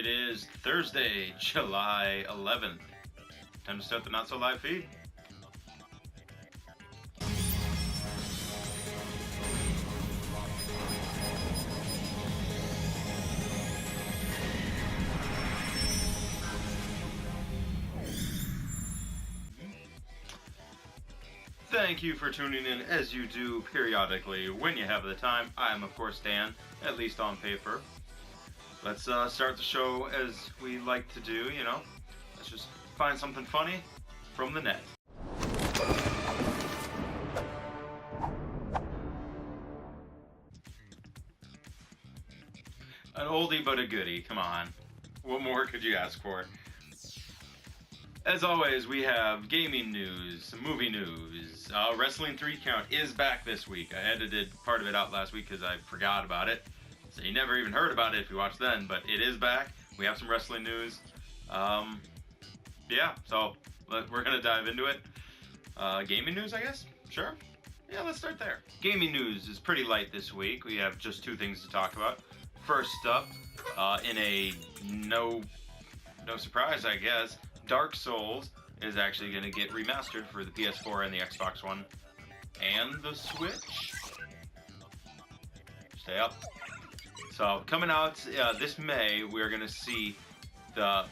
It is Thursday, July 11th. Time to start the Not So Live feed. Thank you for tuning in as you do periodically when you have the time. I am, of course, Dan, at least on paper. Let's start the show as we like to do, you know. Let's just find something funny from the net. An oldie but a goodie, come on. What more could you ask for? As always, we have gaming news, movie news. Wrestling 3 Count is back this week. I edited part of it out last week because I forgot about it. So you never even heard about it if you watched then, but it is back. We have some wrestling news. Yeah, so we're going to dive into it. Gaming news, I guess? Sure. Yeah, let's start there. Gaming news is pretty light this week. We have just 2 things to talk about. First up, in a no surprise, I guess, Dark Souls is actually going to get remastered for the PS4 and the Xbox One and the Switch. Stay up. So coming out this May, we're going to see Dark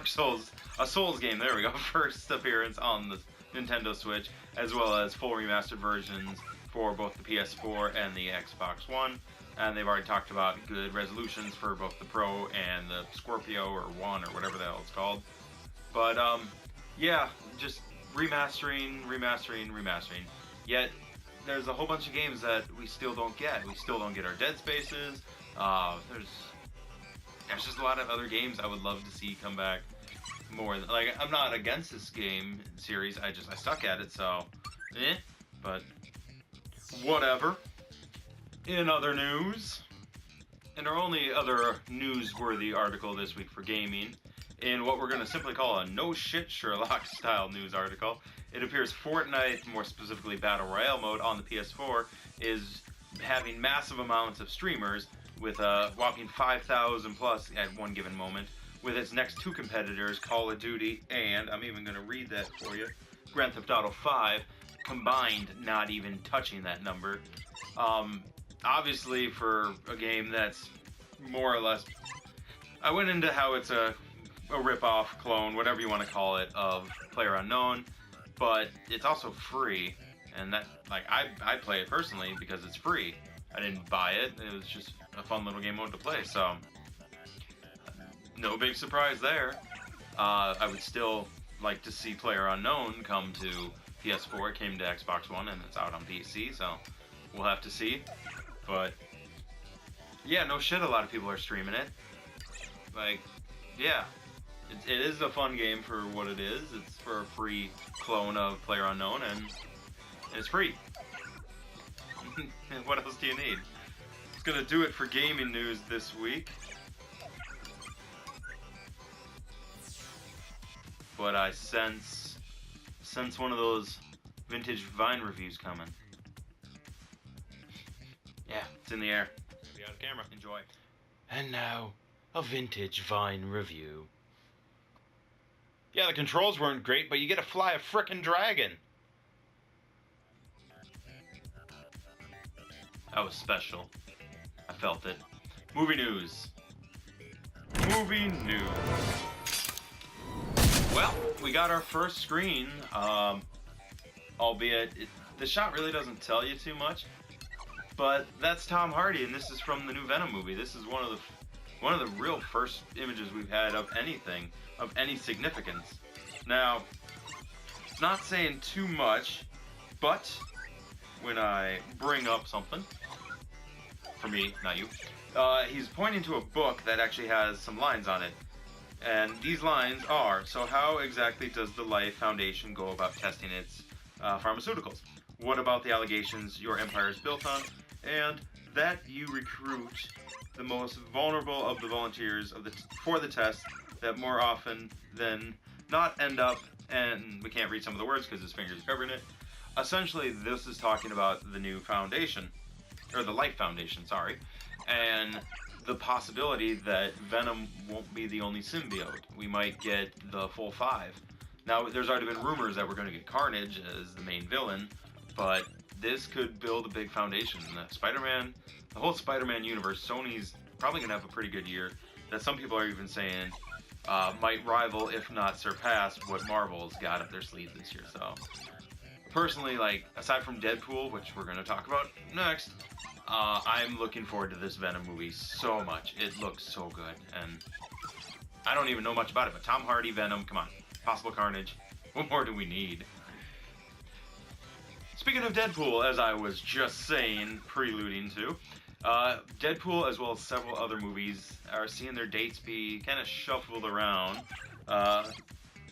Souls, a Souls game. There we go. First appearance on the Nintendo Switch, as well as full remastered versions for both the PS4 and the Xbox One. And they've already talked about good resolutions for both the Pro and the Scorpio or One or whatever the hell it's called. But yeah, just remastering. Yet there's a whole bunch of games that we still don't get. We still don't get our Dead Spaces. There's just a lot of other games I would love to see come back more. Like, I'm not against this game series. I suck at it, so but whatever. In other news, and our only other newsworthy article this week for gaming, in what we're going to simply call a no-shit Sherlock style news article, it appears Fortnite, more specifically Battle Royale mode on the PS4, is having massive amounts of streamers with a whopping 5,000 plus at one given moment, with its next 2 competitors, Call of Duty and, I'm even going to read that for you, Grand Theft Auto 5, combined not even touching that number. Obviously, for a game that's more or less, I went into how it's a rip-off, clone, whatever you want to call it, of PlayerUnknown, but it's also free, and that, like, I play it personally because it's free. I didn't buy it, it was just a fun little game mode to play, so no big surprise there. I would still like to see PlayerUnknown come to PS4, it came to Xbox One, and it's out on PC, so we'll have to see. But yeah, no shit, a lot of people are streaming it. Like, yeah, it is a fun game for what it is. It's for a free clone of PlayerUnknown, and it's free. What else do you need? It's gonna do it for gaming news this week. But I sense one of those vintage Vine reviews coming. Yeah, it's in the air. It's be out of camera. Enjoy. And now, a vintage Vine review. Yeah, the controls weren't great, but you get to fly a frickin' dragon. That was special. I felt it. Movie news. Movie news. Well, we got our first screen, albeit the shot really doesn't tell you too much. But that's Tom Hardy, and this is from the new Venom movie. This is one of the real first images we've had of anything of any significance. Now, it's not saying too much, but when I bring up something, for me, not you, he's pointing to a book that actually has some lines on it. And these lines are, so how exactly does the Life Foundation go about testing its pharmaceuticals? What about the allegations your empire is built on? And that you recruit the most vulnerable of the volunteers for the test that more often than not end up, and we can't read some of the words because his fingers are covering it. Essentially, this is talking about the new foundation, or the Life Foundation, sorry. And the possibility that Venom won't be the only symbiote. We might get the full 5. Now, there's already been rumors that we're going to get Carnage as the main villain, but this could build a big foundation. Spider-Man, the whole Spider-Man universe, Sony's probably going to have a pretty good year. That some people are even saying might rival, if not surpass, what Marvel's got up their sleeve this year. So, personally, like, aside from Deadpool, which we're going to talk about next, I'm looking forward to this Venom movie so much. It looks so good, and I don't even know much about it, but Tom Hardy, Venom, come on. Possible Carnage. What more do we need? Speaking of Deadpool, as I was just saying, preluding to, Deadpool, as well as several other movies, are seeing their dates be kind of shuffled around.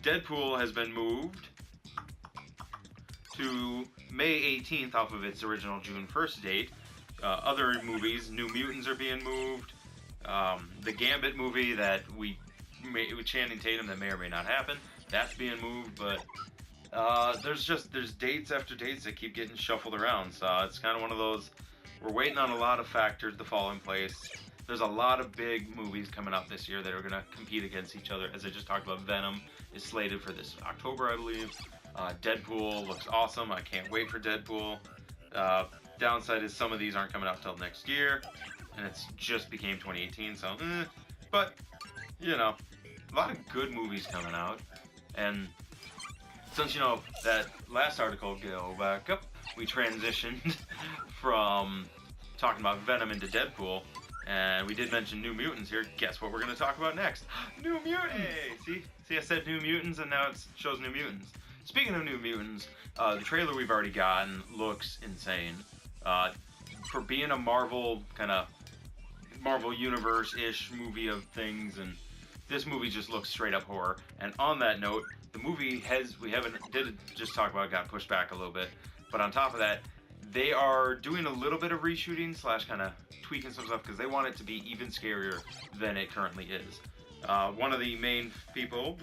Deadpool has been moved to May 18th off of its original June 1st date. Other movies, New Mutants are being moved. The Gambit movie that with Channing Tatum that may or may not happen, that's being moved, but there's dates after dates that keep getting shuffled around, so it's kind of one of those, we're waiting on a lot of factors to fall in place. There's a lot of big movies coming out this year that are going to compete against each other. As I just talked about, Venom is slated for this October, I believe. Deadpool looks awesome. I can't wait for Deadpool. Downside is some of these aren't coming out till next year, and it's just became 2018, so but you know, a lot of good movies coming out. And since, you know, that last article, go back up, we transitioned from talking about Venom into Deadpool, and we did mention New Mutants here. Guess what we're going to talk about next? New Mutants! Hey, see, I said New Mutants, and now it shows New Mutants. Speaking of New Mutants, the trailer we've already gotten looks insane. For being a Marvel, kind of Marvel Universe-ish movie of things, and this movie just looks straight up horror. And on that note, the movie did just talk about it, got pushed back a little bit, but on top of that, they are doing a little bit of reshooting / kind of tweaking some stuff because they want it to be even scarier than it currently is. One of the main people,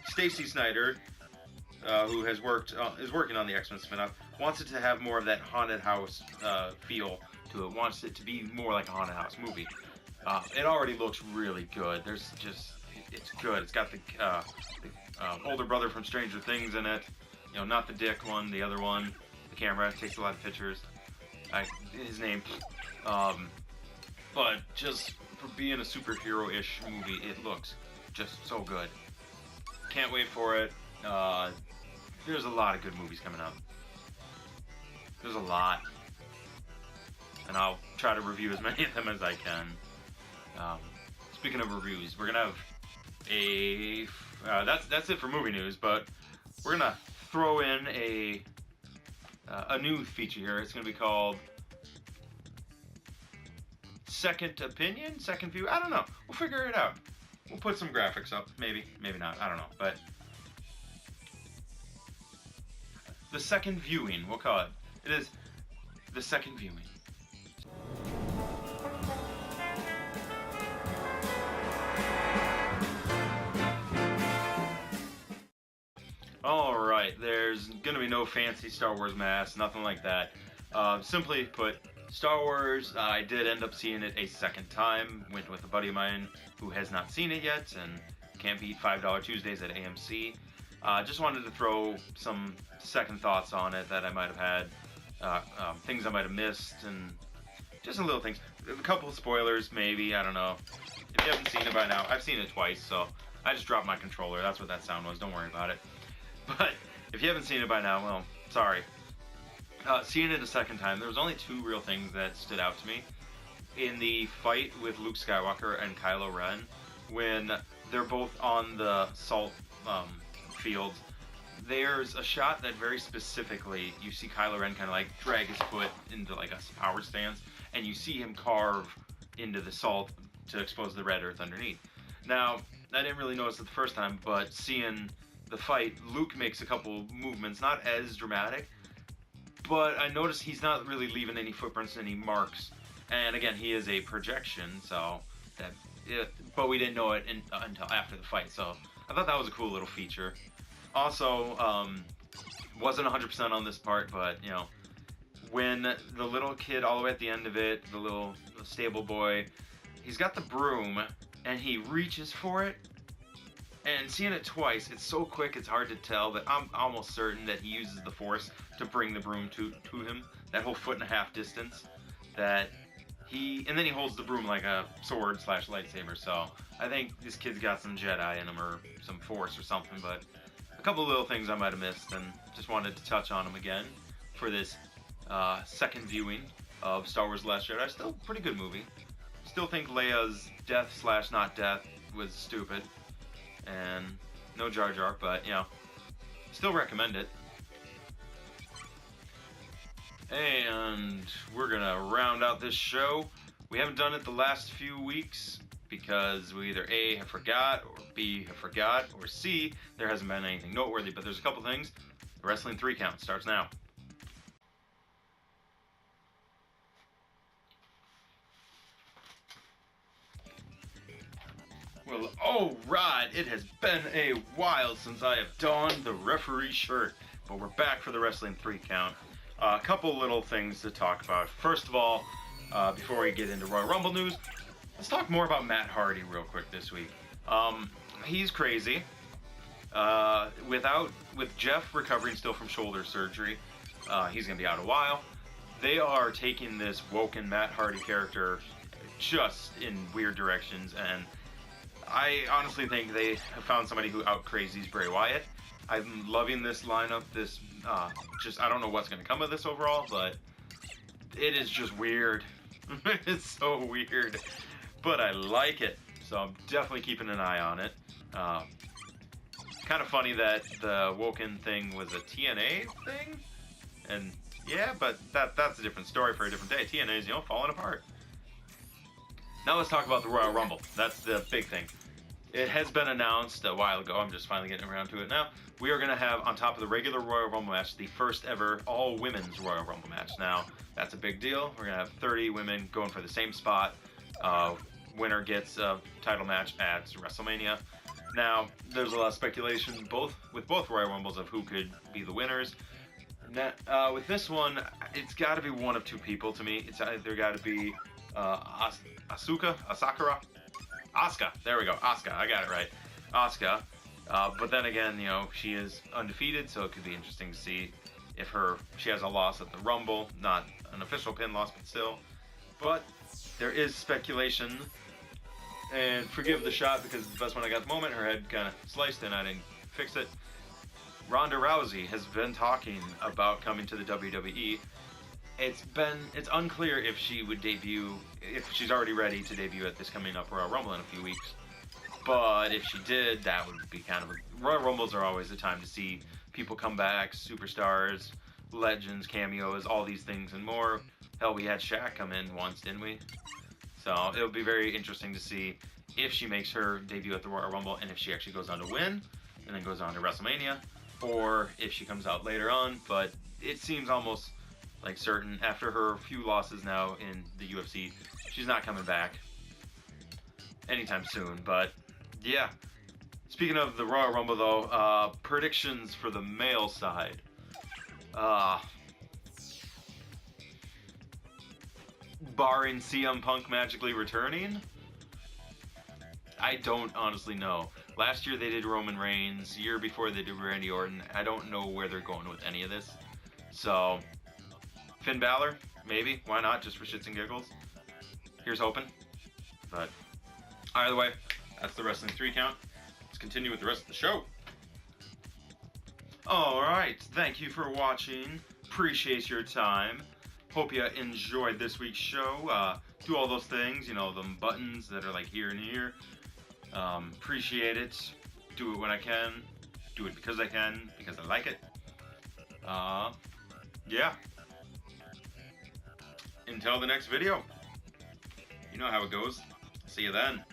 Stacy Snyder, who is working on the X-Men spinoff, wants it to have more of that haunted house feel to it. Wants it to be more like a haunted house movie. It already looks really good. It's good. It's got the older brother from Stranger Things in it. You know, not the dick one, the other one. The camera takes a lot of pictures. His name. But just for being a superhero-ish movie, it looks just so good. Can't wait for it. There's a lot of good movies coming out. There's a lot. And I'll try to review as many of them as I can. Speaking of reviews, we're gonna have that's it for movie news, but we're gonna throw in a new feature here. It's gonna be called Second Opinion, Second View. I don't know. We'll figure it out. We'll put some graphics up, maybe not. I don't know, but the second viewing, we'll call it. It is the second viewing. Alright, there's gonna be no fancy Star Wars mask, nothing like that. Simply put, Star Wars, I did end up seeing it a second time. Went with a buddy of mine who has not seen it yet, and can't beat $5 Tuesdays at AMC. Just wanted to throw some second thoughts on it that I might have had, things I might have missed, and just some little things. A couple of spoilers, maybe, I don't know. If you haven't seen it by now, I've seen it twice, so I just dropped my controller. That's what that sound was, don't worry about it. But if you haven't seen it by now, well, sorry. Seeing it a second time, there was only two real things that stood out to me. In the fight with Luke Skywalker and Kylo Ren, when they're both on the salt fields, there's a shot that very specifically, you see Kylo Ren kind of like drag his foot into like a power stance, and you see him carve into the salt to expose the red earth underneath. Now, I didn't really notice it the first time, but seeing the fight, Luke makes a couple movements, not as dramatic, but I noticed he's not really leaving any footprints, any marks. And again, he is a projection, so but we didn't know it until after the fight, so I thought that was a cool little feature. Also, wasn't 100% on this part, but you know, when the little kid all the way at the end of it, the stable boy. He's got the broom, and he reaches for it. And seeing it twice, it's so quick it's hard to tell, but I'm almost certain that he uses the force to bring the broom to him, that whole 1.5 foot distance, and then he holds the broom like a sword / lightsaber, so I think this kid's got some Jedi in him, or some force or something, but a couple of little things I might have missed, and just wanted to touch on them again for this second viewing of Star Wars The Last Jedi. Still a pretty good movie. Still think Leia's death / not death was stupid. And no Jar Jar, but, you know, still recommend it. And we're gonna round out this show. We haven't done it the last few weeks because we either A, have forgot, or B, have forgot, or C, there hasn't been anything noteworthy, but there's a couple things. The Wrestling 3 count starts now. Well, alright, it has been a while since I have donned the referee shirt, but we're back for the Wrestling 3 count. A couple little things to talk about. First of all, before we get into Royal Rumble news, let's talk more about Matt Hardy real quick this week. He's crazy. With Jeff recovering still from shoulder surgery, he's going to be out a while. They are taking this woken Matt Hardy character just in weird directions, and I honestly think they have found somebody who out-crazies Bray Wyatt. I'm loving this lineup. I don't know what's going to come of this overall, but it is just weird. It's so weird, but I like it. So I'm definitely keeping an eye on it. Kind of funny that the Woken thing was a TNA thing, and yeah, but that's a different story for a different day. TNA's, falling apart. Now let's talk about the Royal Rumble. That's the big thing. It has been announced a while ago. I'm just finally getting around to it now. We are going to have, on top of the regular Royal Rumble match, the first ever all-women's Royal Rumble match. Now, that's a big deal. We're going to have 30 women going for the same spot. Winner gets a title match at WrestleMania. Now, there's a lot of speculation with both Royal Rumbles of who could be the winners. Now, with this one, it's got to be one of two people to me. It's either got to be Asuka, there we go, Asuka, I got it right, Asuka, but then again, she is undefeated, so it could be interesting to see if she has a loss at the Rumble, not an official pin loss, but still, but there is speculation, and forgive the shot because it's the best one I got at the moment, her head kind of sliced and I didn't fix it. Ronda Rousey has been talking about coming to the WWE. It's unclear if she would debut, if she's already ready to debut at this coming up Royal Rumble in a few weeks. But if she did, that would be Royal Rumbles are always the time to see people come back, superstars, legends, cameos, all these things and more. Hell, we had Shaq come in once, didn't we? So it'll be very interesting to see if she makes her debut at the Royal Rumble and if she actually goes on to win and then goes on to WrestleMania, or if she comes out later on. But it seems almost like certain, after her few losses now in the UFC, she's not coming back anytime soon. But yeah, speaking of the Royal Rumble though, predictions for the male side. Barring CM Punk magically returning, I don't honestly know. Last year they did Roman Reigns, year before they did Randy Orton. I don't know where they're going with any of this. So Finn Balor, maybe, why not, just for shits and giggles. Here's hoping. But either way, that's the Wrestling 3 count. Let's continue with the rest of the show. Alright, thank you for watching. Appreciate your time. Hope you enjoyed this week's show. Do all those things, them buttons that are like here and here. Appreciate it. Do it when I can. Do it because I can, because I like it. Yeah. Until the next video. You know how it goes. See you then.